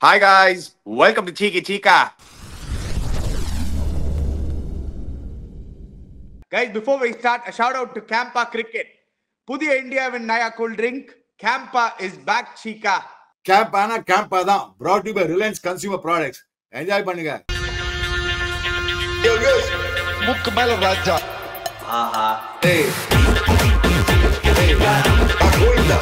Hi guys, welcome to Cheeky Chica. Guys, before we start, a shout out to Campa Cricket. Pudiya India win Naya cool drink. Campa is back, Chica. Camp ஆனா CAMPA தான் brought to you by Reliance consumer products. Enjoy பண்ணுங்க. முக்கு மேல ராஜா. ஆஹா. ஏய் ஏய் Govinda.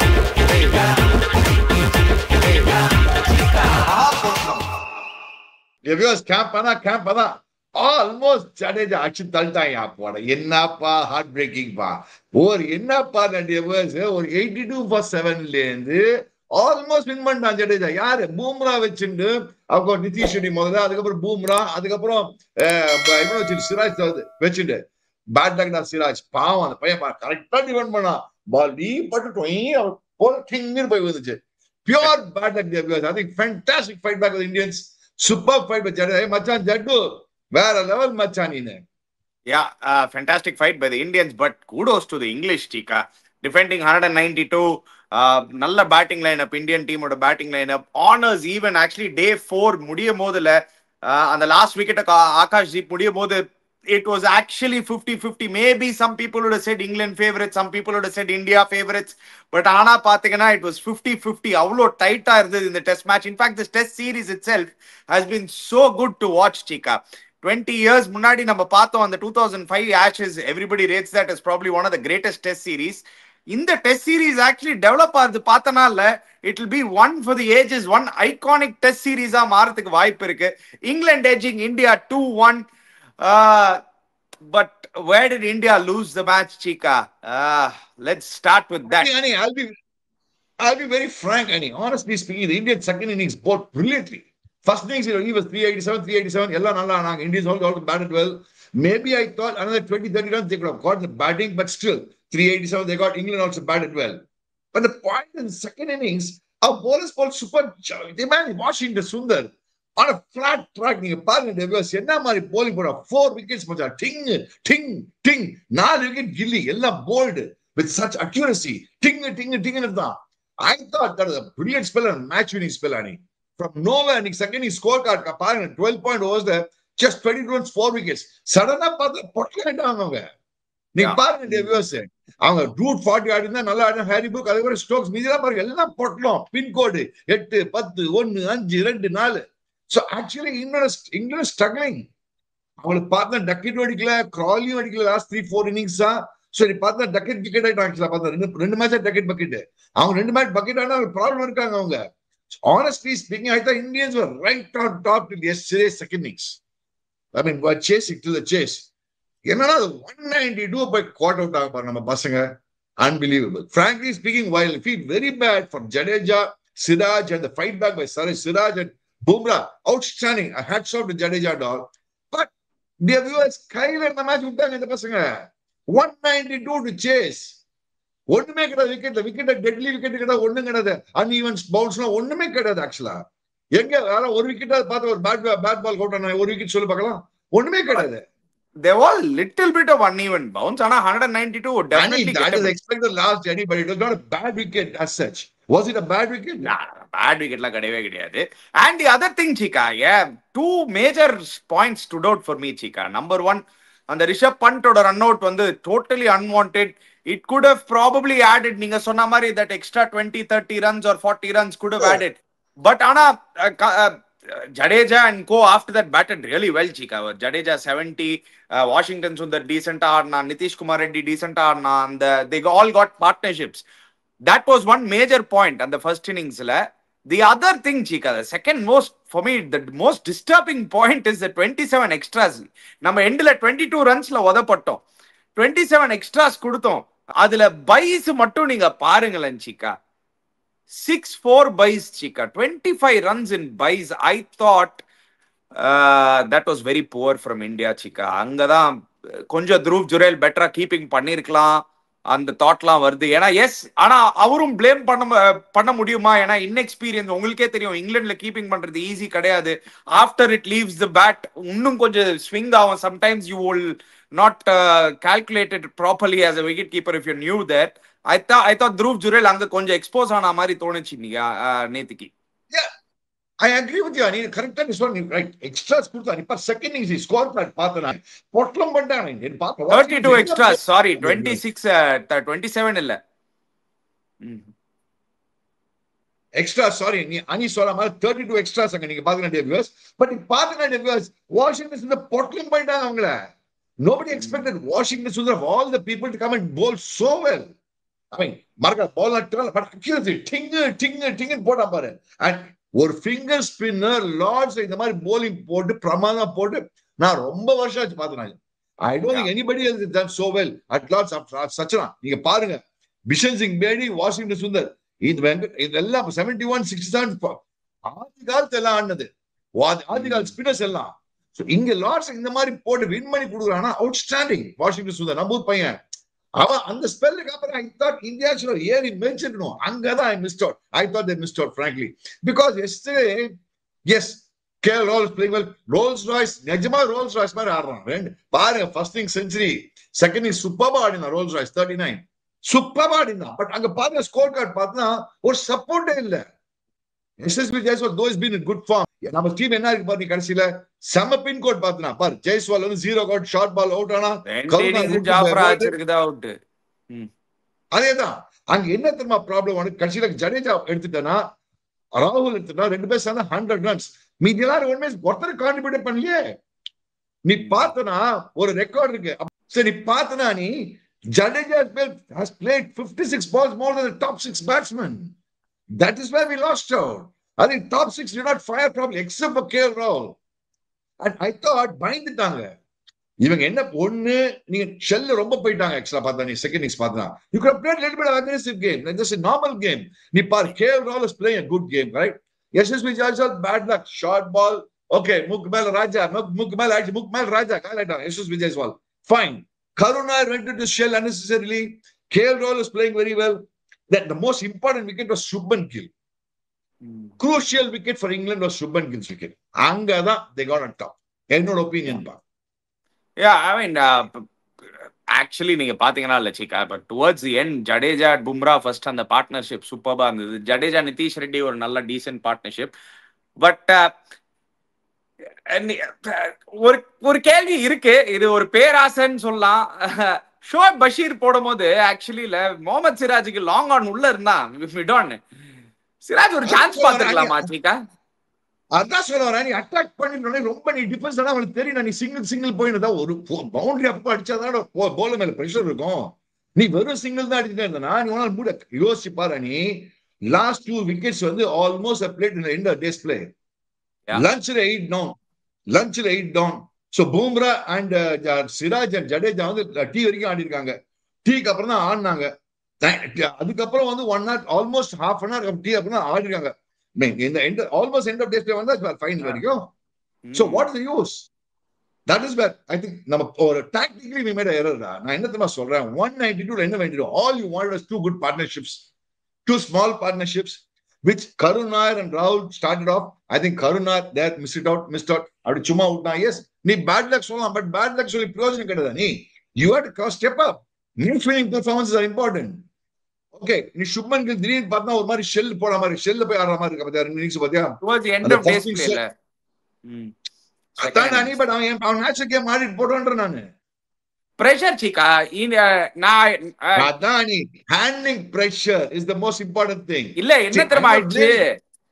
Views camp ஆனா CAMPA தான். Almost Jadeja அடிச்சு தள்ளிட்டாங்க. போட என்னப்பா ஹார்ட் பிரேக்கிங் பா. என்னப்பா ஒரு 82/7 இருந்து ஆல்மோஸ்ட் வின் பண்ணான் ஜடேஜா. யாரு? பூம்ரா வச்சுட்டு அவங்க நிதிஷ் ரெட்டி முதல்ல, அதுக்கப்புறம் பூம்ரா, அதுக்கப்புறம் சிராஜ் வச்சுட்டு பேட் லக் சிராஜ். பாவம் அந்த பையன் கரெக்டா டிஃபெண்ட் பண்ணான். பால் நீ பட்டுட்டோம் போய் வந்துச்சு. Pure bad luck. I think fantastic fight back with Indians. Super fight with Jadeja. மச்சான் ஜட்டு வேற லெவல் மச்சான் நீனு. Yeah, fantastic fight by the Indians, but kudos to the English, Chica. Defending 192, நல்ல பேட்டிங் லைனப், இந்தியன் டீமோட batting lineup. Honours even actually டே 4 முடியும் போதுல அந்த last wicket Akash Deep முடியும் போது it was actually 50-50. Maybe some people would have said England favorites, some people would have said India favorites, but ஆனா பாத்தீங்கன்னா it was 50-50. அவ்வளோ டைட்டா இருந்தது இந்த test match. In fact this test series itself has been so good to watch, Chica. 20 years முன்னாடி நம்ம பார்த்தோம் அந்த 2005 Ashes. Everybody rates that as probably one of the greatest test series. இந்த டெஸ்ட் சீரிஸ் ஆக்சுவலி டெவலப் ஆகுது பார்த்தனால it will be one for the ages, one iconic test சீரிஸா மாறதுக்கு வாய்ப்பு இருக்கு. England edging India 2-1. But where did India lose the match, Chica? Let's start with that. I'll be very frank, Annie. Honestly speaking, the Indian second innings bowled brilliantly. First innings, he was 387. Ella nalla, Indians all batted well. Maybe I thought another 20-30 runs they could have got the batting, but still 387 they got. England also batted well. But the point in the second innings, our bowlers bowled super. They managed Washington Sundar on a flat track. நீங்க பாருங்க டெவியர்ஸ் என்ன மாதிரி bowling போட 4 wickets மச்சான். டிங் டிங் டிங் 4 wicket கில்லி எல்லாம் bowled with such accuracy. டிங் டிங் டிங்னு தான். I thought that was a brilliant spell and match winning spell, Annie. From nowhere, நீங்க second innings scorecard பாருங்க 12 point overs there, just 20 runs, 4 wickets. சடனா பார்த்து பொட்டலாயிட்டாங்க அவங்க. நீங்க பாருங்க டெவியர்ஸ், அவங்க ரூட் 40 ஆடினா நல்லா ஆடினா ஹாரி புக், அதுக்கப்புறம் ஸ்டோக்ஸ் மீதிலாம் பாருங்க எல்லாம் பொட்டலாம். Pincode 8 10 1 5 2 4. So actually England is struggling. அவங்களுக்கு பார்த்தா டக்கெட் அடிக்கல, கிராலியும் அடிக்கல லாஸ்ட் 3-4 இன்னிங்ஸா. சோ நீ பார்த்தா டக்கெட் விக்கெட் ஆயிட்டாங்க. பார்த்தா ரெண்டு மேட்ச் டக்கெட் பக்கெட். அவங்க 2 மேட்ச் பக்கெட் ஆனா ப்ராப்ளம் இருக்காங்க அவங்க. Honestly speaking, I thought Indians were right on top till yesterday's second innings. I mean, we're chasing to the chase. என்னன்னா 192 by caught out ஆக நம்ம பசங்க. Unbelievable. Frankly speaking, while I feel very bad for Jadeja, Siraj and the fight back by Siraj and Bumrah, outstanding. A hats off to Jadeja and all. But their viewers கையில இந்த match விட்டாங்க இந்த பசங்க. 192 to chase. ஒண்ணுமே கிடையாது. Wicket deadly wicket கிடையாது, ஒண்ணும் கிடையாது. அன்ஈவன் பவுன்ஸ்லாம் ஒண்ணுமே கிடையாது. ஆக்சுவலா எங்க வேற ஒரு விக்கெட் பார்த்து ஒரு பேட் பால் அவுட் ஆன ஒரு விக்கெட் சொல்லு பார்க்கலாம். ஒண்ணுமே கிடையாது. There was little bit of uneven bounce. ஆனா 192 would definitely that is expected last Annie, but it was not a bad wicket as such. Was it a bad wicket? Nah, bad wicket la kadave கிடையாது. And the other thing, Chica, yeah, 2 major points stood out for me, Chica. Number 1, அந்த Rishabh பண்டோட run out வந்து totally unwanted. It could have probably added, நீங்க சொன்ன மாதிரி that extra 20-30 runs or 40 runs could have added. But ஆனா Jadeja and co after that batted really well, Chica. Jadeja 70, Washington Sundar decent ஆடினா, Nitish Kumar Reddy decent ஆடினா, and they all got partnerships. That was one major point on the first inningsல. The other thing, Chica, the second most, for me, the most disturbing point is the 27 extras. நம்ம எண்ட்ல 22 runsல உதப்பட்டோம், 27 extras கொடுத்தோம். அதுல பைஸ் மட்டும் நீங்க பாருங்களேன் Chica. 6-4 buys, Chica. 25 runs in buys. I thought that was very poor from India, Chica. அங்கதான் கொஞ்சம் த்ரூவ் ஜுரேல் பெட்டரா கீப்பிங் பண்ணிருக்கலாம் அந்த தாட்லாம் வருது. ஏன்னா எஸ், ஆனா அவரும் பிளேம் பண்ண முடியுமா? ஏன்னா இன்எக்ஸ்பீரியன்ஸ். உங்களுக்கே தெரியும் இங்கிலாந்துல கீப்பிங் பண்றது ஈஸி கிடையாது. After it leaves the bat இன்னும் கொஞ்சம் ஸ்விங் ஆகும். Sometimes you will not calculated properly as a wicket keeper if you knew that. I thought Dhruv Jurel அங்க கொஞ்சம் எக்ஸ்போஸ் ஆன மாதிரி தோணுச்சு நேத்துக்கு. I agree with you. I need correct this one. Right. Extras கொடுத்தா இப்ப செகண்ட் இன்னிங்ஸ் ஸ்கோர் கார்டு பார்த்தனா பொட்டலம் பண்ணானே நான் பார்த்தேன் 32 extras, sorry 26 27 இல்ல. எக்ஸ்ட்ரா சாரி நீ சொல்ற மாதிரி 32 எக்ஸ்ட்ராஸ் அங்க நீங்க பாத்தீங்கன்னா வியூவர்ஸ் பட் பாத்தீங்கன்னா வியூவர்ஸ் வாஷிங்டன் சுந்தர் பொட்டலம் பண்ணிட்டாங்க அவங்கள. Nobody expected Washington Sundar of all the people to come and bowl so well. I mean, Marga ball not turn, but accuracy, tingle போட்டா பாரு. And ஒரு ஃபிங்கர் ஸ்பின்னர் லார்ட்ஸ் இந்த மாதிரி bowling போட்டு பிரமாதமா போட்டு நான் ரொம்ப வருஷம் ஆச்சு பார்த்தேன். I don't think anybody else has done so well at Lords after Sachana. நீங்க பாருங்க பிஷன் சிங் பேடி, வாஷிங்டன் சுந்தர் இதெல்லாம் 71 67 ஆதி காலத்துல எல்லாம் ஆனது. ஆதி கால ஸ்பின்னர்ஸ் எல்லாம் இங்க லார்ட்ஸ் இந்த மாதிரி போட்டு வின் பண்ணி கொடுக்குறாங்கன்னா அவுட்ஸ்டாண்டிங் வாஷிங்டன் சுந்தர் நம்ம பையன். அவன் அந்த ஸ்பெல்லுக்கு அப்புறம் I thought India should have ஏறி மென்ஷன்னும். அங்கதான் I missed out. I thought they missed out frankly because yesterday yes KL Rahul is playing well. Rolls Royce நிஜமா Rolls Royce மாதிரி ஆடுறான். ரெண்டு பாருங்க first inning century, second inning சூப்பர்பா ஆடினா Rolls Royce 39 சூப்பர்பா ஆடினா. பட் அங்க பாருங்க ஸ்கோர் கார்டு பார்த்தா ஒரு சப்போர்ட்டே இல்ல. SSB Jaiswal though has been in good form. நம்ம டீம் என்ன இருக்கு பாருங்க கடைசில செம பின் கோட் பார்த்தனா பாரு ஜெய்ஸ்வால் வந்து 0 கோட் ஷார்ட் பால் அவுட் ஆனா ஜாஃப்ராஜ் இருக்குது அவுட். அதேதான் அங்க என்ன தெரியுமா ப்ராப்ளம் வந்து கடைசில ஜடேஜா எடுத்துட்டனா ராகுல் எடுத்துட்டா ரெண்டு பேர் சேர்ந்தா 100 ரன்ஸ். மீதி எல்லாரும் ஒண்ணுமே ஒருத்தர் கான்ட்ரிபியூட் பண்ணலையே. நீ பார்த்தனா ஒரு ரெக்கார்ட் இருக்கு. சரி பார்த்தனா நீ Jadeja has played 56 balls more than the top 6 batsmen. That is where we lost out. I think top 6 did not fire properly except for KL Rahul. And I thought பயந்துட்டாங்க இவங்க. என்ன ஒண்ணு நீங்க ஷெல்ல ரொம்ப போயிட்டாங்க. எக்ஸ்ட்ரா பார்த்தா நீ செகண்ட் இன்னிங்ஸ் பார்த்தா you could have played a little bit of aggressive game like just a normal game. நீ பாரு KL Rahul is playing a good game, right? SSB Jaiswal bad luck short ball. Okay, Mukmal Raja காலைட்டாங்க SSB Jaiswal fine. Karuna went to the shell unnecessarily. KL Rahul is playing very well. That the most important wicket was Shubman Gill. Crucial wicket for England was Shubman Gill's wicket. Angada they got on top. என்னோட opinion பா. Yeah, I mean actually நீங்க பாத்தீங்கன்னா Latchika but towards the end Jadeja Bumrah first அந்த partnership சூப்பர்பா இருந்தது. ஜடேஜா நிதிஷ் ரெட்டி ஒரு நல்ல descent partnership. But ஒரு கேள்வி இருக்கு. இது ஒரு பேராசன்னு சொல்லலாம். ஷோயப் பஷீர் போடும்போது ஆக்சுவலி முகமது சிராஜுக்கு லாங் ஆன் உள்ள இருந்தான். சிராஜ் ஒரு சான்ஸ் பாத்துக்கலாமா சீக்கா? அதான் சொல்ல வரேன். நீ அட்டாக் பண்ணிட்டு ரொம்ப நீ டிஃபென்ஸ் ஆனா அவனுக்கு தெரியும் நீ சிங்கிள் போயிட்டு ஒரு பவுண்டரி அப்ப அடிச்சாதான் போல மேல பிரஷர் இருக்கும். நீ வெறும் சிங்கிள் தான் அடிச்சுட்டே இருந்தா நீ உன்னால மூட யோசிச்சு பாரு. நீ லாஸ்ட் 2 wickets வந்து almost played in the end of day's play. லஞ்ச்ல 8 down. So Bumrah and Siraj and Jadeja வந்து டீ வரைக்கும் ஆடி இருக்காங்க. டீக்கு அப்புறம் தான் ஆடினாங்க. அதுக்கப்புறம் வந்து 1 hour almost half an hour tea அப்புறம் தான் ஆடி இருக்காங்க. இந்த எண்ட் ஆல்மோஸ்ட் எண்ட் ஆஃப் டே வந்தா ஃபைனல் வரைக்கும். So what is the use? That is where I think நம்ம ஒரு tactically we made an error. நான் என்ன தெரியுமா சொல்றேன் 192 என்ன வேண்டியது all you wanted was 2 good partnerships, 2 small partnerships which Karunar and Rahul started off. I think Karunar there missed out அப்படி சும்மா விட்டா. எஸ் நீ பேட் லக் சொல்லலாம் பட் பேட் லக் சொல்லி பிரயோஜனம் கிடையாது. நீ you have to step up. New fielding performances are important. Okay, நீ சுப்மன் கில் திடீர்னு பார்த்தா ஒரு மாதிரி ஷெல் போற மாதிரி ஷெல்ல போய் ஆடுற மாதிரி இருக்கு. பாத்தியா இன்னிங்ஸ் பாத்தியா towards the end of day's பிளேல அதான் நானே பட் அவன் நேச்சுரல் கேம் ஆடிட்டு போறேன்ற நானு pressure chika அதான் நீ handling pressure is the most important thing. இல்ல என்ன தெரியுமா ஆயிடுச்சு.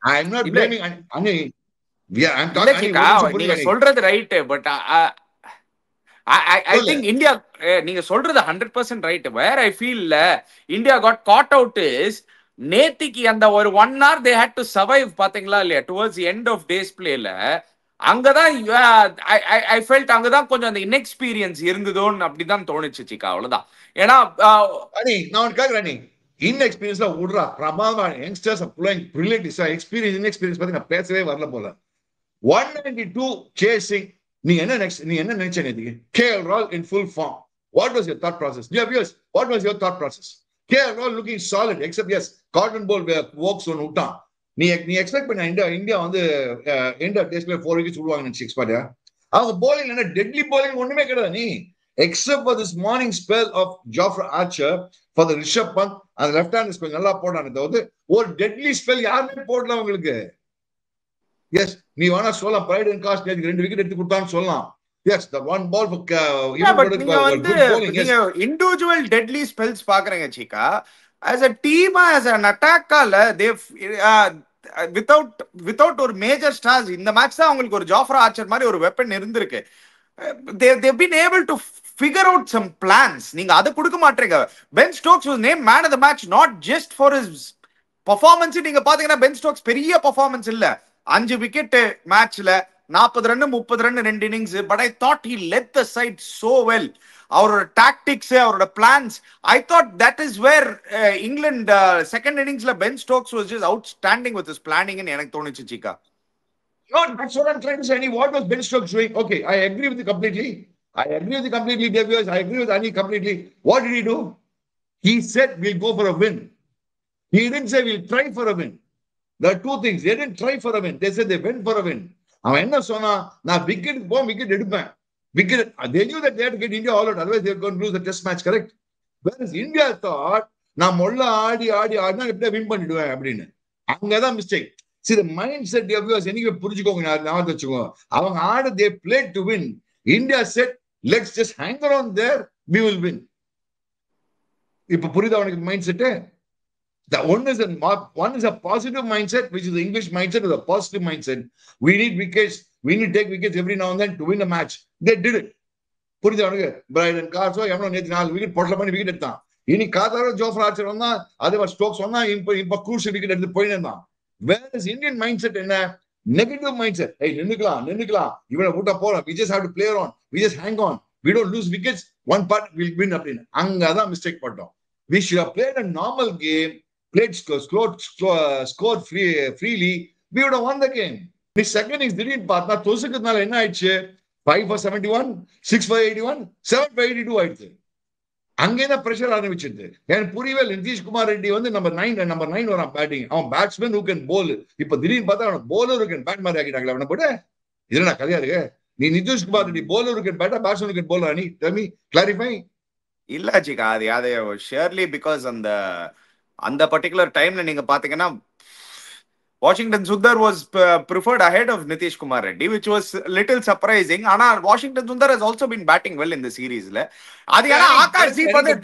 I am not blaming Ani. Yeah, I'm talking நீங்க சொல்றது right but I think India நீங்க சொல்றது 100% right. Where I feel India got caught out is நேத்திக்கு அந்த ஒரு 1 hour they had to survive பாத்தீங்களா இல்லையா towards the end of days playல அங்கதான் I felt அங்கதான் கொஞ்சம் அந்த இன்எக்ஸ்பீரியன்ஸ் இருந்ததோன்னு அப்படிதான் தோணுச்சு சிக்கா. அவ்வளவுதான். ஏன்னா நான் கேக்குறேன் இன்எக்ஸ்பீரியன்ஸ்ல விடுறா பிரமாதமா youngsters playing brilliant experience inexperience பத்தி நான் பேசவே வரல போல. 192 chasing. நீ என்ன நினைச்ச நேத்துக்கு KL Rahul in full form. What was your thought process? What was your thought process? KL Rahul looking solid except yes cotton ball works on விட்டான். நீ எக்ஸ்பெக்ட் பண்ண இந்தியா வந்து எண்ட் ஆஃப் டேஸ்ல 4 wickets விடுவாங்க நினைச்சு எக்ஸ்பெக்ட். அவங்க bowling என்ன deadly bowling ஒண்ணுமே கிடையாது. நீ except for this morning spell of Jofra Archer for the Rishabh Pant அந்த லெஃப்ட் ஹேண்ட் ஸ்பெல் நல்லா போட்டானே தவிர ஒரு டெட்லி ஸ்பெல் யாருமே போடல அவங்களுக்கு. எஸ் நீ வேணா சொல்லலாம் பிரைட் அண்ட் காஸ்ட் 2 விக்கெட் எடுத்து கொடுத்தான்னு சொல்லலாம். Yes the one ball but நீங்க வந்து நீங்க இண்டிவிஜுவல் டெட்லி ஸ்பெல்ஸ் பாக்குறீங்க சீக்கா. as a team as an attack-ஆல they without ஒரு மேஜர் ஸ்டார்ஸ் இந்த மேட்ச் தான் உங்களுக்கு ஒரு ஜாஃப்ரா ஆர்ச்சர் மாதிரி ஒரு வெப்பன் இருந்திருக்கு. they've been able to figure out some plans. நீங்க அதை கொடுக்க மாட்டீங்க. Pen Stokes was named man of the match not just for his performance. நீங்க பாத்தீங்கன்னா பென் ஸ்டோக்ஸ் பெரிய பெர்ஃபார்மன்ஸ் இல்ல, 5 விக்கெட் மேட்ச்ல 40 run 30 run 2 innings. But I thought he led the side so well. அவரோட டாக்டிக்ஸ், அவரோட plans, I thought that is where England second இன்னிங்ஸ்ல Ben Stokes was just outstanding with his planning ன்னு எனக்கு தோணுச்சு சீக்கா. No, that's what I'm trying to say. What was Ben Stokes doing? Okay, I agree with you completely. Davies. I agree with Annie completely. What did he do? He said we'll go for a win. He didn't say we'll try for a win. There are two things. They didn't try for a win. They said they went for a win. அவன் என்ன சொன்னா, நான் wicket எடுப்பேன். They knew that they had to get India all out. Otherwise they were going to lose the test match, correct? Whereas India thought, நான் மொள்ள ஆடினா எப்படியா win பண்ணிடுவேன் அப்படின்னு. அங்கதான் mistake. See, the mindset of viewers, anyway, புரிஞ்சுக்கோங்க, ஞாபகம் வச்சுக்கோங்க. அவங்க ஆட they played to win. India said, let's just hang around there, we will win. இப்ப புரியுதா அவனுக்கு mind set? The one is a positive mindset, which is the English mindset, is a positive mindset. We need wickets. We need to take wickets every now and then to win a match. They did it. புரியுதா அவனுக்கு? Brydon கார்ஸோ எவனோ நேற்று 4 wicket பொட்டல பண்ணி wicket எடுத்தான். இனி காத்தாரோ Jofra Archer வந்தா, அதே மாதிரி ஸ்டோக்ஸ் வந்தா, இப்ப க்ரூஷியல் விக்கெட் எடுத்து போயின்னு இருந்தான். Whereas Indian mindset என்ன? Negative mindset. Hey, நின்னுக்கலாம். இவனை விட்டா போறோம். We just have to play on. We just hang on. We don't lose wickets. One part will win அப்படின்னு. அங்கதான் மிஸ்டேக் பண்ணோம். We should have played a normal game, played scored freely. We would have won the game. The second innings திடீர்னு பார்த்தா தொசுக்குனால என்ன ஆயிடுச்சு? 5 for 71, 6 for 81, 7 for 82 ஆயிடுச்சு. அங்கேதான் pressure ஆரம்பிச்சிருது. எனக்கு புரியவே இல்லை. நிதிஷ்குமார் ரெட்டி வந்து நம்பர் 9 வரான் பேட்டிங். அவன் பேட்ஸ்மேன் who can bowl. இப்ப திடீர்னு பார்த்தா அவன் bowler who can bat மாதிரி ஆக்கிட்டாங்களா அவனை போட்டு? இதுல நான் கதையா இருக்கு. நீ Nitish Kumar Reddy bowler who can bat, batsman who can bowl. நீ tell me, clarify. இல்ல ஜிகா, அது ஷியர்லி பிகாஸ் அந்த பர்டிகுலர் டைம்ல நீங்க பாத்தீங்கன்னா Washington Sundar was preferred ahead of Nitish Kumar Reddy, which was little surprising. ஆனா Washington Sundar has also been batting well in the series-ல. அது ஏன்னா ஆகாஷ் தீப் வந்து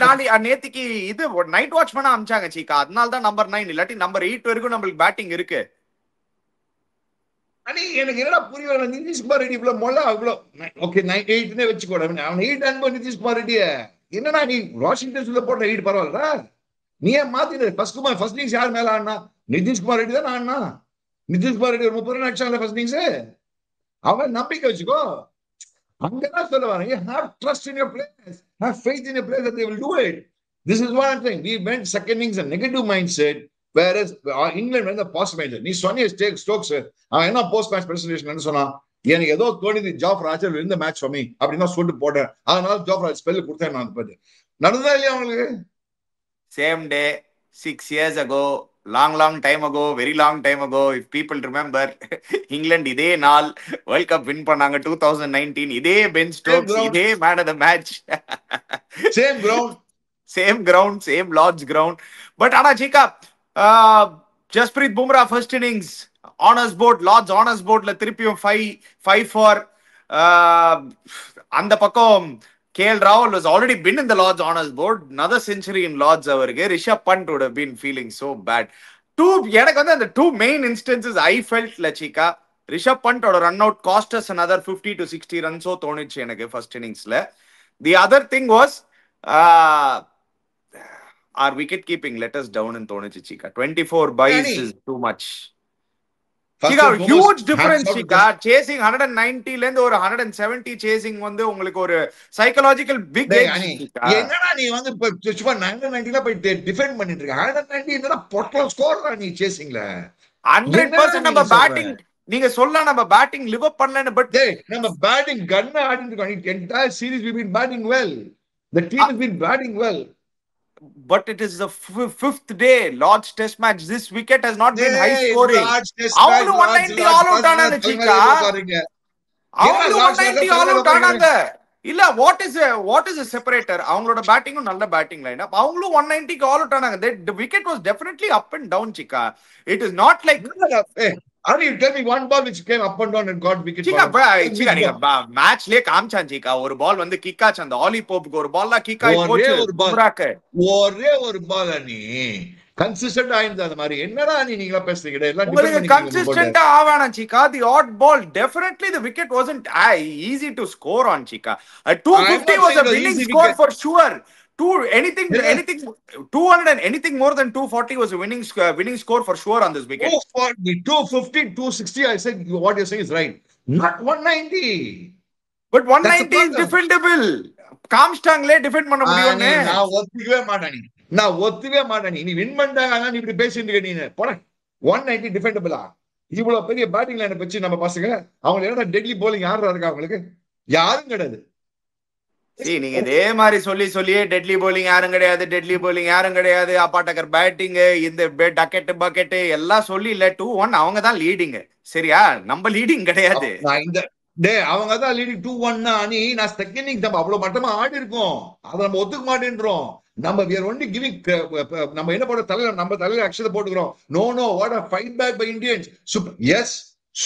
நேத்திக்கு இது நைட் வாட்ச் பண்ண அமிச்சாங்க சீக்கா. அதனால தான் நம்பர் 9 இல்லாட்டி நம்பர் 8 வரைக்கும் நம்மளுக்கு பேட்டிங் இருக்கு. அனி எனக்கு என்னடா புரியல, நிதிஷ் குமார் ரெட்டி இவ்வளவு மொள்ள அவ்வளோ ஓகே 8னே வச்சுக்கோட. அவன் 8 அன்பு நிதிஷ் குமார் ரெட்டிய என்னன்னா நீ வாஷிங்டன் சுந்தர் போட்ட 8 பரவாயில்லடா. நீ ஏன் மாத்தின? ஃபர்ஸ்ட் இன்னிங்ஸ் யார் மேல ஆடினா? நிதிஷ்குமார் ரெட்டி தான் ஆடினா. நிதிஷ்குமார் ரெட்டி ஒரு 30 ரன் அடிச்சாங்க ஃபர்ஸ்ட் இன்னிங்ஸ். அவன் நம்பிக்கை வச்சுக்கோ. அங்கதான் சொல்ல வரேன், have trust in your players, have faith in your players that they will do it. This is what I'm saying. We went second innings a negative mindset, whereas England went the positive mindset. நீ சொன்னிய Stokes அவன் என்ன post match presentation சொன்னா, எனக்கு ஏதோ தோணுது Jofra Archer இந்த match for me அப்படின்னு சொல்லிட்டு போட்டேன். அதனால ஜாஃப்ரா ஸ்பெல் கொடுத்தேன். நான் பார்த்து நடந்ததா இல்லையா அவங்களுக்கு? Same day, 6 years ago, long time ago, very long time ago, if people remember, England இதே நாள் வேர்ல்ட் கப் வின் பண்ணாங்க 2019. இதே பென் ஸ்டோக்ஸ், இதே man of the match. Same ground, same Lord's ground. But ஆனா Chika, Jasprit Bumrah first innings honours board, Lord's honours போர்ட்ல திருப்பியும் 5 for அந்த பக்கம் KL Rahul has already been in the Lord's Honours Board. Another century in Lord's அவருக்கு. Rishabh Pant would have been feeling so bad. எனக்கு வந்து அந்த 2 main instances I felt Latchika, Rishabh Pant ஓட run out cost us another 50 to 60 runs தோணுச்சு எனக்கு first இன்னிங்ஸ்ல. The other thing was our wicket keeping let us down ன்னு தோணுச்சு சீக்கா. 24 buys is too much. Huge difference Chika. Chasing 190 ல இருந்து ஒரு 170 chasing வந்து உங்களுக்கு ஒரு psychological big edge. என்னடா நீ வந்து சும்மா 190 ல போய் டிஃபெண்ட் பண்ணிட்டு இருக்க? 190 என்னடா பொட்டல் ஸ்கோர்டா நீ சேசிங்ல? 100% நம்ம பேட்டிங் நீங்க சொல்லலாம், நம்ம பேட்டிங் லிவ் அப் பண்ணலன்னு. பட் நம்ம பேட்டிங் கன்ன ஆடிட்டு இருக்கோம். entire series we've been batting well. The team has been batting well. But it is the 5th day Lord's Test match. This wicket has not been high scoring. அவங்களு 190 all out ஆனாங்க சீக்கா. அவங்களு 190 all out ஆனாங்க. இல்ல what is a separator? அவங்களோட பேட்டிங்கும் நல்ல batting line up. அவங்களு 190 all out ஆனாங்க. The wicket was definitely up and down சீக்கா. It is not like How do you tell me one ball which came up and down and got wicket? நீங்க மேட்ச்லயே காமிச்சான் சீக்கா, ஒரு பால் வந்து kick ஆச்சு, அந்த ஆலி போப்புக்கு ஒரு பால் தான் கிக் ஆகி போச்சு பும்ராக்கு. ஒரே ஒரு பால் நீ கன்சிஸ்டன்ட் ஆயிருந்தா அந்த மாதிரி. என்னடா நீங்களா பேசுறீங்க? எல்லாம் உங்களுக்கு கன்சிஸ்டன்ட்டா ஆவானா Chika? The odd ball definitely the wicket wasn't easy to score on Chika. 250 was a winning score for sure. Anything 200 and anything more than 240 was a winning score for sure on this wicket. 250, 260, I said what you're saying is right. Not 190. But 190 is defendable. காம்ஸ்டாங்லே defend பண்ண முடியும்னு நான் ஒத்துவே மாட்டேன். நீ win பண்ணிட்டாங்க, நீ இப்படி பேசிட்டு இருக்க. நீ போற 190 டிஃபெண்டபிளா? இவ்வளவு பெரிய பேட்டிங் லைனை வச்சு நம்ம பசங்க அவங்க என்ன டெட்லி போலிங் யாரா இருக்கா? அவங்களுக்கு யாரும் கிடையாது. நீங்க இதே மாதிரி சொல்லியே டெட்லி போலிங் யாரும் கிடையாது, அப்பாட்டக்கர் பேட்டிங், இந்த டக்கெட் பக்கெட் எல்லாம் சொல்லி இல்ல 2-1 அவங்க தான் லீடிங். சரியா? நம்ம லீடிங் கிடையாது. அவங்க தான் லீடிங் 2-1 அணி. நான் செகண்ட் இன்னிங்ஸ் நம்ம அவ்வளவு மட்டமா ஆடி இருக்கோம், அதை நம்ம ஒத்துக்க மாட்டேன்றோம். நம்ம ஒன்லி கிவிங், நம்ம என்ன போட தலையில நம்ம தலையில அக்ஷதை போட்டுக்கிறோம். Know what a fight back by Indians.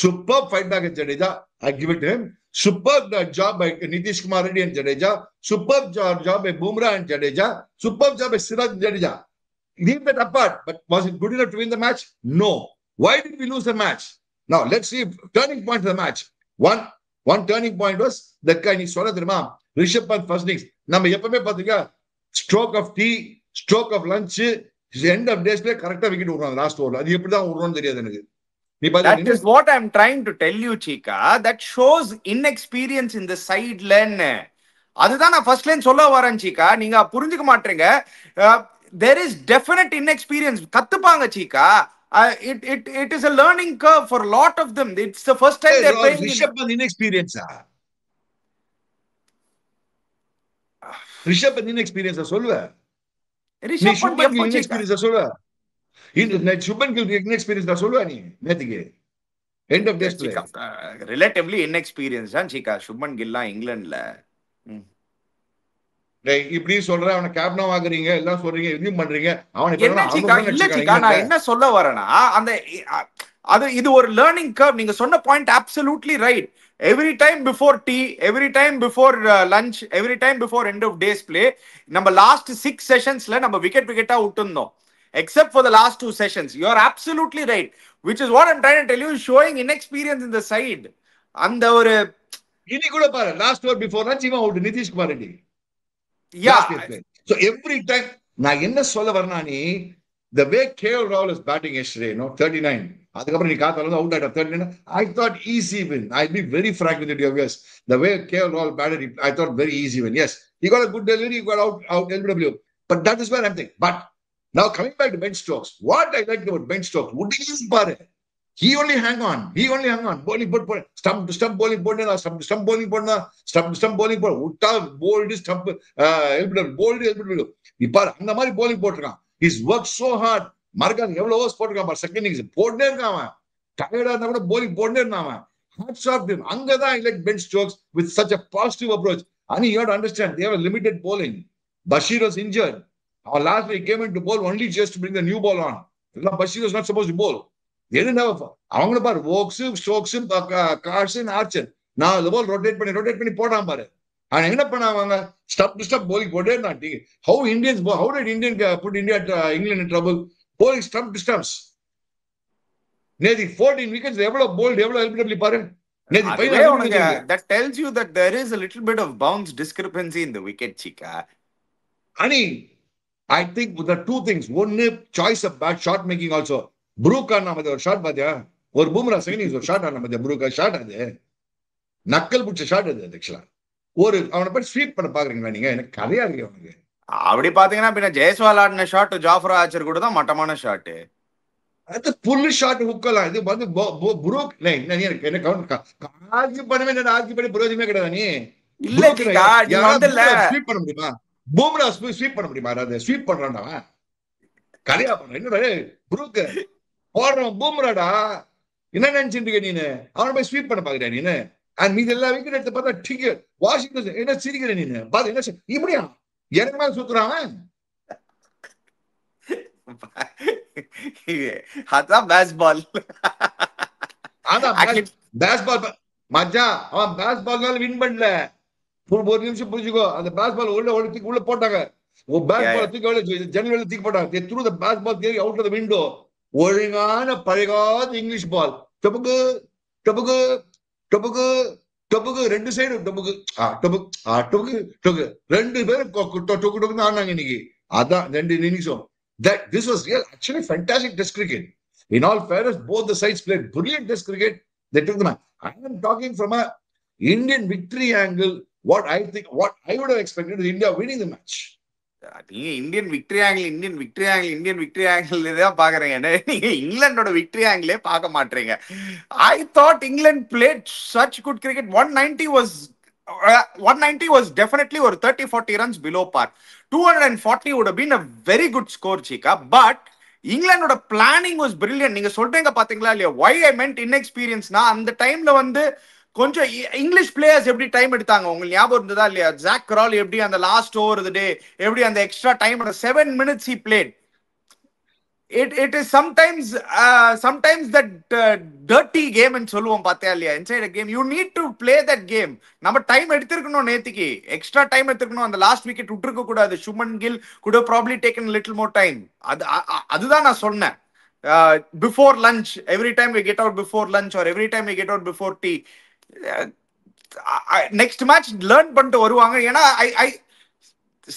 Superb fight back at Jadeja. I give it to him. Superb job by Nitish Kumar Reddy and Jadeja. Superb job by Bumrah and Jadeja. Superb job by Siraj and Jadeja. Leave that apart. But was it good enough to win the match? No. Why did we lose the match? Now let's see turning point of the match. One turning point was the guy நீ சொல்ல தெரியுமா? Rishabh Pant first innings. நம்ம எப்பவுமே பாத்தீங்க stroke of tea, stroke of lunch, end of டேஸ்ல கரெக்டா wicket விடுறாங்க last ஓவர்ல. அது எப்படி தான் விடுறோம்னு தெரியாது எனக்கு. That is what I'm trying to tell you, Chika. That shows inexperience in the side lane. அதுதான் நான் ஃபர்ஸ்ட் லைன் சொல்ல வரேன் சீக்கா. நீங்க புரிஞ்சுக்க மாட்டீங்க. There is definite inexperience. கத்துப்பாங்க சீக்கா. It is a learning curve for a lot of them. It's the first time they're playing. Rishabh bandh inexperience. Rishabh bandh inexperience சொல்லுவ. Rishabh bandh inexperience சொல்லுவ. சுபன் கில் inexperience சொல்லுவ நீ நேத்துக்கு. End of test relatively inexperienced தான் சீக்கா சுபன் கில்லாம் இங்கிலாந்துல. இப்படி சொல்ற, அவனை கேப்டனா வாங்குறீங்க, எல்லாம் சொல்றீங்க, எதையும் பண்றீங்க. அவனுக்கு நான் என்ன சொல்ல வரேன்னா, அந்த இது ஒரு லேர்னிங் கர்வ். நீங்க சொன்ன point absolutely right. Every time before tea, every time before lunch, every time before end of day's play, நம்ம லாஸ்ட் 6 செஷன்ஸ்ல நம்ம விக்கெட்டா விட்டுருந்தோம். Except for the last 2 sessions. You are absolutely right. Which is what I'm trying to tell you, showing inexperience in the side. And ஒரு இனி கூட பாரு, last over before lunch இவன் out Nitish Kumar Reddy. Yeah. So every time நான் என்ன சொல்ல வரேன்னா, நீ the way KL Rahul is batting yesterday, 39. அதுக்கப்புறம் நீ காத்தால அவுட் ஆயிட்ட 39. I thought easy win. I'll be very frank with you, dear viewers. The way KL Rahul batted, I thought very easy win. Yes, he got a good delivery, he got out LBW. But that is where I'm thinking. But now coming back to Ben Stokes, what I like about Ben Stokes, he only hang on. Bowling put stump to stump bowling put stump to stump bowling put stump to stump bowling put utta bold stump LBW bold LBW. இப்ப அந்த மாதிரி bowling போட்டுறான். He's worked so hard. மர்கன் எவ்வளவு overs போட்டுருக்கான் பாரு. Second innings போட்டே இருக்கான் அவன். டயர்டா இருந்தா கூட bowling போட்டே இருந்தான் அவன். Hats off to him. அங்கதான் I like Ben Stokes with such a positive approach. And you have to understand, they have a limited bowling. Bashir was injured. Last week came into bowl only just to bring the new ball on. Bashir was not supposed to bowl. They didn't have அவங்கள பாரு, Vokes, Stokes, Carson, Archer. நான் the ball rotate பண்ணி போடாம பாரு. And என்ன பண்ணாங்க? Stop to stop bowling போட்டே இருந்தாங்க. How did Indian put England in trouble? Bowling stump to stumps. Neti 14 wickets எவ்வளவு bowled, எவ்வளவு LBW பாரு. That tells you that there is a little bit of bounce discrepancy in the wicket, Chika. Ani, I think the two things. One, choice of bat shot making also. Brook ஆனா மத ஒரு shot பாத்தியா? ஒரு Bumrah second ஒரு shot ஆனா மத Brook shot அது. நக்கல் புடிச்ச ஷாட் அது ஆக்சுவலா. ஒரு அவனை போய் ஸ்வீப் பண்ண பாக்குறீங்களா நீங்க? எனக்கு கதையா இருக்கு அவனுக்கு. அப்படி பாத்தீங்கன்னா பின்ன ஜெயஸ்வால் ஆடின ஷாட், ஜாஃபர் ஆச்சர் கூட தான் மட்டமான ஷாட். அது புல் ஷாட் ஹுக்கலாம். இது வந்து ப்ரூக் என்ன ஆர்கியூ பண்ணவே ஆர்கியூ பண்ணி பிரயோஜனமே கிடையாது. நீ இல்ல ஸ்வீப் பண்ண முடியுமா? பூம்ரா ஸ்வீப் பண்ண முடியுமா? அதை ஸ்வீப் பண்றான்டா கதையா பண்ற. என்ன ப்ரூக் போடுறான் பூம்ராடா, என்ன நினைச்சிட்டு இருக்க நீனு? அவனை போய் ஸ்வீப் பண்ண பாக்குறேன் நீனு. அண்ட் மீது எல்லா விக்கெட் எடுத்து பார்த்தா டிக் வாஷிங்டன் என்ன சிரிக்கிற நீனு பாத்து என்ன இப்படியா எனக்கு மேல சுத்துறான். அதான் பேஸ்பால். அதான் Actually, பேஸ்பால் மச்சான் அவன் பேஸ்பால்னால வின் பண்ணல. ஒரு நிமிஷம் புரிஞ்சுக்கோ. அந்த பேஸ்பால் உள்ள போட்டாங்க. yeah, baseball yeah. தூக்கி ஜன்னல் தூக்கி போட்டாங்க. த்ரூ த பேஸ்பால் தேடி அவுட் ஆஃப் த விண்டோ. ஒழுங்கான பழகாத இங்கிலீஷ் பால். டொபுக்கு டொபுக்கு டொபுக்கு டொபுக்கு 2 சைடு டொபுக்கு டொபுக்கு டொபுக்கு டொபுக்கு 2 பேரும் டொக்கு டொக்குன்னு ஆனாங்க இன்னைக்கு. அதான் 2 நிமிஷம். This was real, actually fantastic test cricket. In all fairness, both the sides played brilliant test cricket. They took the match. I am talking from a Indian victory angle. What I would have expected is India winning the match. நீங்க Indian victory angle தான் பாக்குறீங்க. நீங்க இங்கிலாண்டோட victory ஆங்கிளே பார்க்க மாட்டீங்க. I thought England played such good cricket. 190 was definitely ஒரு 30-40 runs below par. 240 would have been a very good score, Chika. But இங்கிலாண்டோட பிளானிங் வாஸ் பிரில்லியன்ட். நீங்க சொல்றீங்க பாத்தீங்களா இல்லையா, why I meant inexperiencena. அந்த டைம்ல வந்து கொஞ்சம் இங்கிலீஷ் பிளேயர்ஸ் எப்படி டைம் எடுத்தாங்க உங்களுக்கு ஞாபகம் இருந்ததா இல்லையா? ஜாக் கரால் எப்படி அந்த லாஸ்ட் ஓவர் த டே எப்படி அந்த extra time 7 minutes he played. It is sometimes that dirty game ன்னு சொல்லுவோம் பாத்தியா இல்லையா, inside a game you need to play that game. நம்ம டைம் எடுத்துக்கணும், நேத்திக்கு எக்ஸ்ட்ரா டைம் எடுத்துக்கணும். அந்த லாஸ்ட் விக்கெட் விட்டுருக்க கூடாது. Shubman Gill could have probably taken a little more time. அதுதான் நான் சொன்னேன். Before lunch, every time we get out before lunch or every time we get out before tea, next match learn பண்ணிட்டு வருவாங்க. ஏன்னா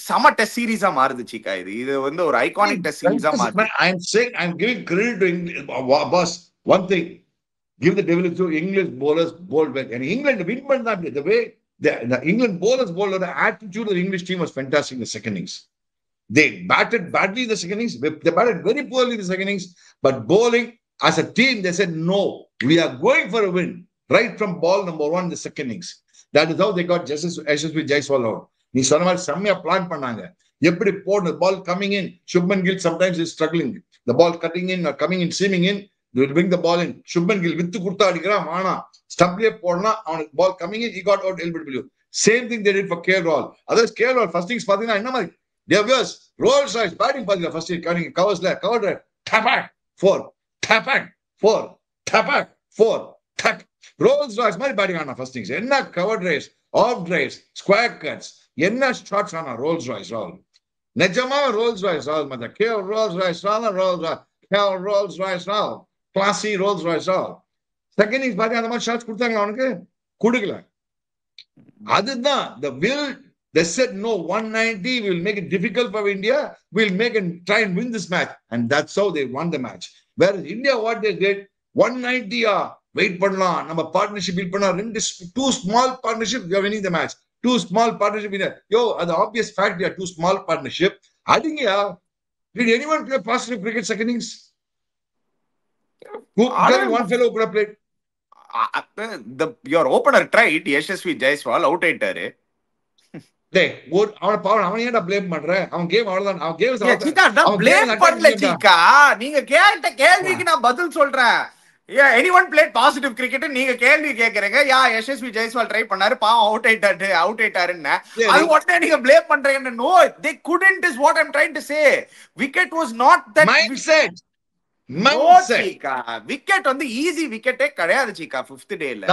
சம டெஸ்ட் சீரீஸா மாறுது சீக்கா. இது வந்து ஒரு ஐகானிக் டெஸ்ட் சீரீஸா மாறுது. I'm giving credit to boss. One thing, give the devil to English bowlers bowled well. And England win பண்ணாங்க. The way the England bowlers bowled, the attitude of the English team was fantastic in the second innings. They batted badly in the second innings. They batted very poorly in the second innings. But bowling as a team, they said no, we are going for a win. Right from ball number 1 in the second innings. That is how they got Yashasvi Jaiswal out. நீ சொன்ன மாதிரி செம்மையா plan பண்ணாங்க. எப்படி போடணும், ball coming in. Shubman Gill sometimes is struggling. The ball cutting in or coming in, seaming in, they will bring the ball in. Shubman Gill வித்து கொடுத்தா அடிக்கிறான், ஆனா ஸ்டம்ப்லயே போடலாம். அவனுக்கு ball coming in, he got out LBW. Same thing they did for KL Rahul. Others KL Rahul first innings பாத்தீங்கன்னா என்ன மாதிரி Devyas Rolls Royce batting பாத்தீங்கன்னா first innings covers covered tap back 4 tap back 4 tap back 4 tap. Rolls Royce மாதிரி batting ஆனா first innings. என்ன cover drives, of drives, square cuts, என்ன shots ஆனா Rolls Royce ராகுல். நிஜமா ரோல்ஸ் ராய்ஸ் ராகுல் மத்த கேஎல் ரோல்ஸ் ராய்ஸ் ராகுல் ரோல்ஸ் ராய்ஸ் ராகுல் கிளாசி ரோல்ஸ் ராய்ஸ் ராகுல். செகண்ட் இன்னிங்ஸ் பாத்தி அந்த மாதிரி ஷாட்ஸ் கொடுத்தாங்க, அவனுக்கு கொடுக்கல. அதுதான் the will. They said no, 190 will make it difficult for India. We'll make and try and win this match, and that's how they won the match. Whereas India, what they did, 190 wait பண்ணலாம், நம்ம partnership build பண்ணலாம். 2 small partnership, we are winning the match. 2 small partnership in yo, the obvious fact, they are 2 small partnership. Adinga, did anyone play positive cricket second innings? One fellow could have played. Your opener tried, Yashasvi Jaiswal out ஆயிட்டாரு. டேய் அவன் ஏன்டா blame பண்ற? அவன் game அவ்வளவுதான். அவன் game blame பண்ணல சீக்கா. நீங்க கேட்ட கேள்விக்கு நான் பதில் சொல்றேன். anyone played positive cricket நீங்க கேள்வி கேக்குறீங்க. யஷஸ்வி ஜெய்ஸ்வால் ட்ரை பண்ணாரு, பாவம் அவுட் ஆயிட்டாருன்னு. அது உடனே நீங்க ப்ளேம் பண்றீங்க. no, they couldn't is what I'm trying to say. Wicket was not that mindset. Wicket வந்து ஈஸி விக்கெட்டே கிடையாது சீக்கா. 5th டேல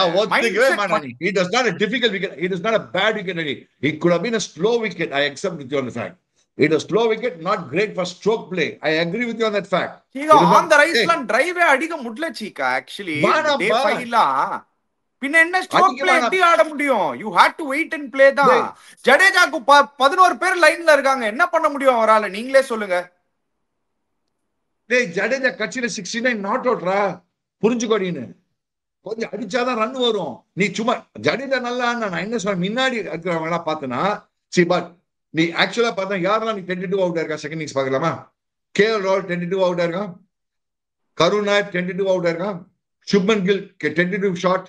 it was not a difficult wicket, it was not a bad wicket. It could have been a slow wicket. I accept with you on the fact. It was slow wicket, not great for stroke play. I agree with you on that fact. On the right line drive அடிக்க முடியல சீக்கா. actually day 5 பின்ன என்ன stroke play எப்படி ஆட முடியும்? you had to wait and play தான். ஜடேஜாக்கு 11 பேர் லைன்ல இருக்காங்க, என்ன பண்ண முடியும் அவரால? நீங்களே சொல்லுங்க. டேய் ஜடேஜா கட்சியில 69 நாட் அவுட்ரா, புரிஞ்சுக்கோடின்னு. கொஞ்சம் அடிச்சாதான் ரன் வரும். நீ சும்மா ஜடேஜா நல்லா நான் என்ன சொல்றேன், முன்னாடி இருக்கிறவங்க பார்த்தனா சி பட் நீ ஆக்சுவலா பார்த்தா யாரெல்லாம் நீ 22 அவுட் இருக்கா செகண்ட் இன்னிங்ஸ் பார்க்கலாமா? கேஎல் ராகுல் 22 அவுட் இருக்கான், கருண் நாயர் 22 அவுட் இருக்கான், Shubman Gill 22 shot,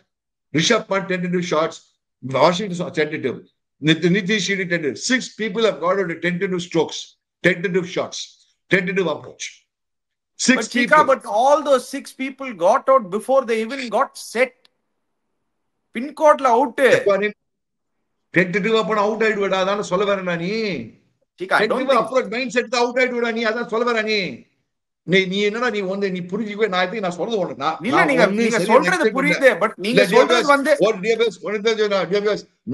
Rishabh Pant 22 shots, Washington 22, Nitish Reddy 22. 6 people have got out 22 strokes, 22 shots, 22 approach. 6 people. But all those 6 people got out before they even got set. Pin code la out. 22 அப்ப out ஆயிடுவடா, அதான சொல்ல வரேனா நீ? 22 approach mind set out ஆயிடுவடா நீ, அதான் சொல்ல வரேனா நீ? நீ என்னடா நீ புரிஞ்சுக்கவே நான் சொல்றது ஒண்ணு இல்ல நீங்க சொல்றது புரியுது பட் நீங்க சொல்றது வந்து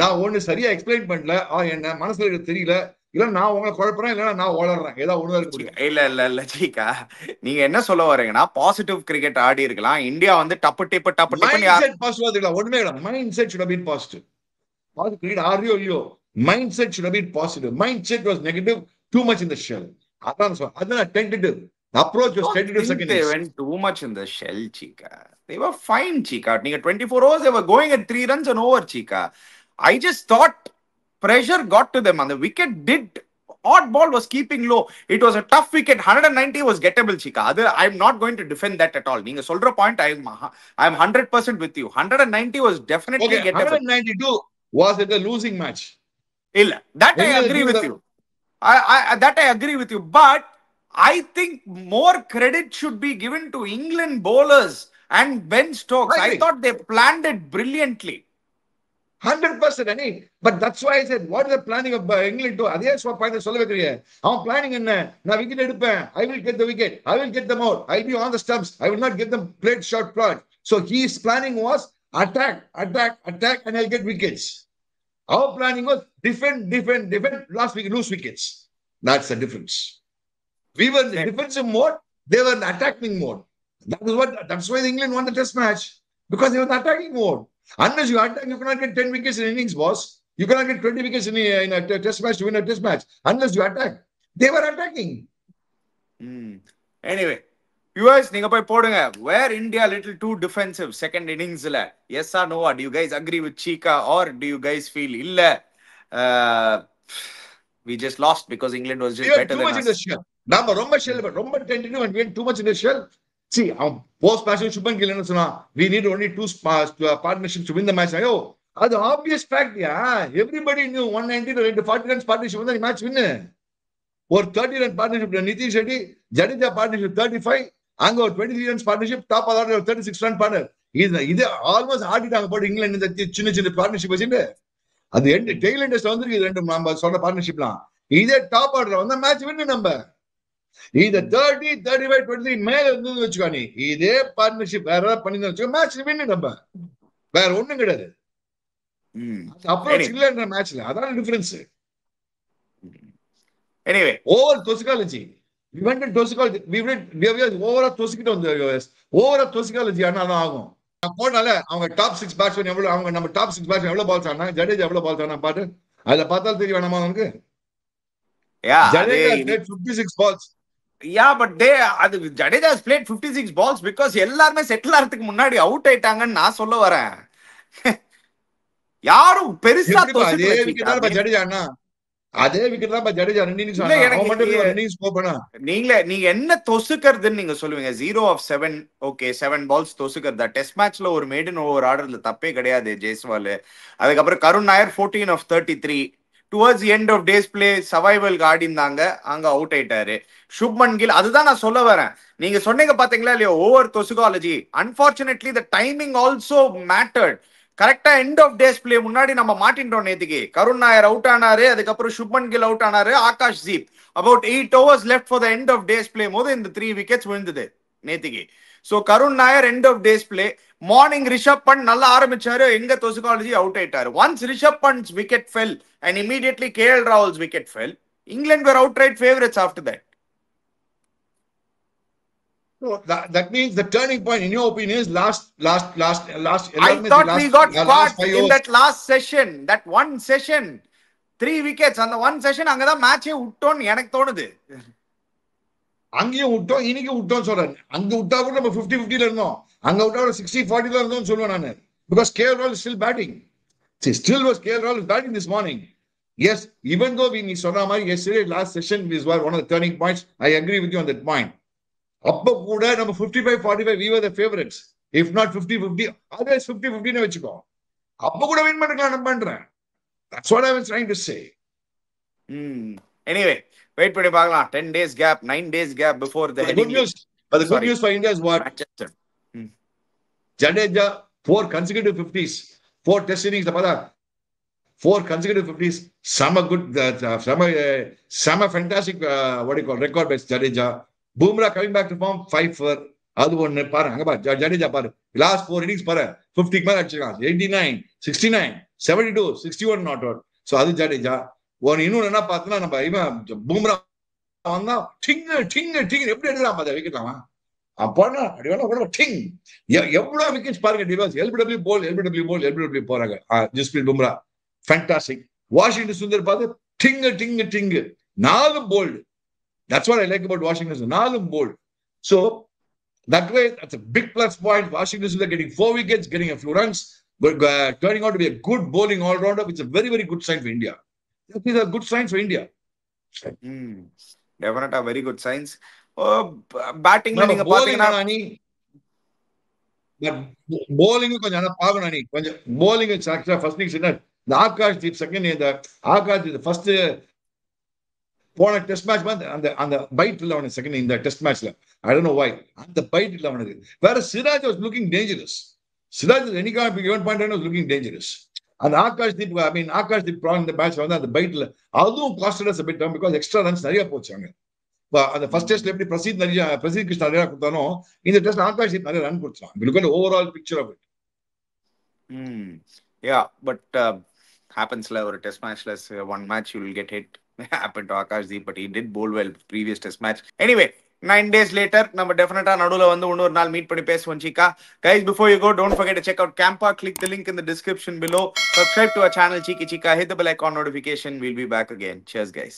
நான் ஒண்ணு சரியா எக்ஸ்பிளைன் பண்ணல என்ன மனசுல எனக்கு தெரியல இல்ல நான் உங்களை குழப்பறேன் இல்ல நான் வளர்றேன் ஏதாவது ஒண்ணுதான் இருக்க முடியும். இல்ல ஜீகா நீங்க என்ன சொல்ல வரீங்கன்னா பாசிட்டிவ் கிரிக்கெட் ஆடி இருக்கலாம் இந்தியா வந்து டப்பு டிப்பு மைண்ட் செட் பாசிட்டிவ் இருக்கலாம் ஒண்ணுமே இல்ல mind set should have been positive positive cricket ஆடியோ இல்லையோ mind set should have been positive mind set was negative too much in the shell அதான் tentative approach was tentative second they went too much in the shell Chika they were fine Chika நீங்க 24 hours they were going at 3 runs and over Chika I just thought pressure got to them and the wicket did odd ball was keeping low it was a tough wicket 190 was gettable Chika I'm not going to defend that at all நீங்க சொல்ற point I'm 100% with you 190 was definitely gettable 192 was it a losing match illa that I agree with you I agree with you but I think more credit should be given to England bowlers and Ben Stokes. I thought they planned it brilliantly. 100% Ani. But that's why I said, what is the planning of England to? Adhe swa point solva vekkriye. Avan planning enna? Na wicket edupen. I will get the wicket. I will get them out. I will be on the stumps. I will not get them played short plot. So his planning was attack, and I'll get wickets. Our planning was defend. Last week lose wickets. That's the difference. We were in the defensive mode. They were in the attacking mode. That's why England won the test match. Because they were in the attacking mode. Unless you attack, you cannot get 10 wickets in innings, boss. You cannot get 20 wickets in a test match to win a test match. Unless you attack. They were attacking. Anyway, viewers, நீங்க போய் போடுங்க. Where India little too defensive second innings la. Yes or no? Do you guys agree with Chika or do you guys feel illa? We just lost because England was just better than us. நம்ம ரொம்ப shell ரொம்ப டென்டிவ் and went too much in the shell. See, post match Shubman Gill என்ன சொன்னா we need only two partnerships to win the match. ஐயோ அது obvious fact யா everybody knew 190 ரெண்டு 40 runs partnership வந்து match win ஒரு 30 run partnership Nitish Reddy Jadeja partnership 35 அங்க ஒரு 23 runs partnership top order 36 run partner இது ஆல்மோஸ்ட் ஆடிட்டாங்க போட்டு இங்கிலாந்து இந்த சின்ன பார்ட்னர்ஷிப் வச்சிட்டு அது எண்ட் டெய்ல் எண்டர்ஸ் வந்திருக்கு இது ரெண்டு நம்ம சொன்ன பார்ட்னர்ஷிப்லாம் இதே டாப் ஆர்டர் வந்து மேட்ச் வின் நம்ம இது 30 35 23 மேல இருந்து வச்சுக்கோ நீ இதே பார்ட்னர்ஷிப் வேற ஏதாவது பண்ணி வச்சுக்கோ மேட்ச் வின் நம்ம வேற ஒண்ணும் கிடையாது அப்ரோச் இல்லன்ற மேட்ச்ல அதான் டிஃபரன்ஸ் எனிவே ஓவர் டொசிகாலஜி we went to toxicology we ஓவரா தொசிக்கிட்டு வந்து ஓவரா தொசிகாலஜி ஆனாதான் ஆகும் போனால அவங்க டாப் 6 பேட்ஸ்மேன் எவ்வளவு அவங்க நம்ம டாப் 6 பேட்ஸ்மேன் எவ்வளவு பால்ஸ் ஆனா ஜடேஜா எவ்வளவு பால்ஸ் ஆனா பாத்து அத பார்த்தால தெரிய வேணாமா உங்களுக்கு Jadeja 56 balls but Jadeja has played 56 balls because எல்லாருமே செட்டில் ஆறதுக்கு முன்னாடி அவுட் ஆயிட்டாங்கன்னு நான் சொல்ல வரேன் யாரும் பெருசா தொசிக்கல ஜடேஜா அண்ணா அதே விக்கெட் தான் ஜடேஜா நீங்க என்ன தொசுக்கிறதுன்னு நீங்க சொல்லுவீங்க 0 of 7 ஓகே 7 balls தொசுக்கிறதா டெஸ்ட் மேட்ச்ல ஒரு மேடன் ஓவர் ஆர்டர்ல தப்பே கிடையாது ஜெய்ஸ்வால் அதுக்கப்புறம் Karun Nair 14 of 33 towards the end of day's play சர்வைவல்க்கு ஆடி இருந்தாங்க அங்க அவுட் ஆயிட்டாரு சுப்மன் கில் அதுதான் நான் சொல்ல வரேன் நீங்க சொன்னீங்க பாத்தீங்களா இல்லையோ ஓவர் தொசுகாலஜி unfortunately the timing also mattered கரெக்டா எண்ட் ஆஃப் டேஸ் பிளே முன்னாடி நம்ம மாட்டின்றோம் நேத்துக்கு கருண் நாயர் அவுட் ஆனாரு அதுக்கப்புறம் சுப்மன் கில் அவுட் ஆனாரு Akash Deep about 8 overs left for the end of days play போது இந்த 3 wickets விழுந்தது நேத்துக்கு so Karun Nair end of days play morning Rishabh Pant நல்லா ஆரம்பிச்சாரு எங்க தொசுகாலஜி அவுட் ஆயிட்டாரு once Rishabh Pant's wicket fell and immediately KL Rahul's wicket fell England were outright favorites after that. So that means the turning point in your opinion is last I thought we got caught in that last session that one session 3 wickets அந்த one session அங்கதான் மேட்சே விட்டோம்னு எனக்கு தோணுது அங்கேயும் விட்டோம் இன்னைக்கு விட்டோம் சொல்றேன் அங்க விட்டா கூட நம்ம 50-50 ல இருந்தோம் அங்க விட்டா 60-40 ல இருந்தோம்னு சொல்லுவேன் நானு because KL Rahul is still batting still was KL Rahul is batting this morning yes even though we சொன்ன மாதிரி yesterday last session was one of the turning points I agree with you on that point அப்ப கூட நம்ம 55-45 we were the favorites if not 50-50 otherwise 50-50 னு வெச்சுக்கோ அப்ப கூட win பண்ணிக்கலாம் நான் பண்றேன் that's what I was trying to say anyway wait பண்ணி பார்க்கலாம் 10 days gap 9 days gap before the good news but the good news for India is what Manchester Jadeja 4 consecutive 50s 4 test innings pada 4 consecutive 50s some good some fantastic what do you call record by Jadeja Bumrah coming back to form 5 for. அது ஒண்ணு பாரு அங்க பாரு ஜடேஜா பாரு last 4 innings பாரு 50 மேல அடிச்சிருக்கான் 89 69 72 61 not out so அது ஜடேஜா இன்னொன்னு என்ன பார்த்தா நம்ம இவன் பும்ரா வந்தா டிங் டிங் டிங் எப்படி எடுக்கலாம் பாத்தா விக்கெட்லாமா அப்பனா அடி வேணா டிங் எவ்வளவு விக்கெட்ஸ் பாருங்க டிவாஸ் எல்பிடபிள்யூ போல் போறாங்க ஜஸ்பிரீத் பும்ரா ஃபேண்டாஸ்டிக் வாஷிங்டன் சுந்தர் பார்த்து டிங் டிங் டிங் 4 bolt that's what I like about Washington 4 bold so that way that's a big plus point Washington Sundar getting 4 wickets getting a few runs but turning out to be a good bowling all-rounder which is a very very good sign for India. These are good signs for India. Definitely very good signs. Batting la neenga pathina bowling konja ana paagana nee konja bowling first thing sinna the Akash Deep second the Akash the first போன test match அந்த byte இல்ல அவனுக்கு second இந்த test மேட்ச்ல I don't know why அந்த byte இல்ல அவனுக்கு வேற Siraj was looking dangerous Siraj எனிகா given point was looking dangerous அந்த ஆகாஷ் தீப் ஆகாஷ் தீப் இந்த மேட்ச் வந்து அந்த பைட்ல அதுவும் costed as a bit because extra runs நிறைய போச்சாங்க அந்த ஃபர்ஸ்ட் டெஸ்ட்ல எப்படி பிரசீத் கிருஷ்ணா நிறைய கொடுத்தானோ இந்த டெஸ்ட் ஆகாஷ் தீப் நிறைய ரன் கொடுத்தான் look at overall picture of it but happens la ஒரு டெஸ்ட் மேட்ச்ல one match you will get hit happened to Akash Deep but he did bowl well previous test match anyway 9 days later நம்ம டெஃபினட்டா நடுவுல வந்து இன்னொரு நாள் meet பண்ணி பேசுவோம் சீக்கா guys before you go don't forget to check out Campa click the link in the description below subscribe to our channel Cheeky Chika hit the bell icon notification we'll be back again cheers guys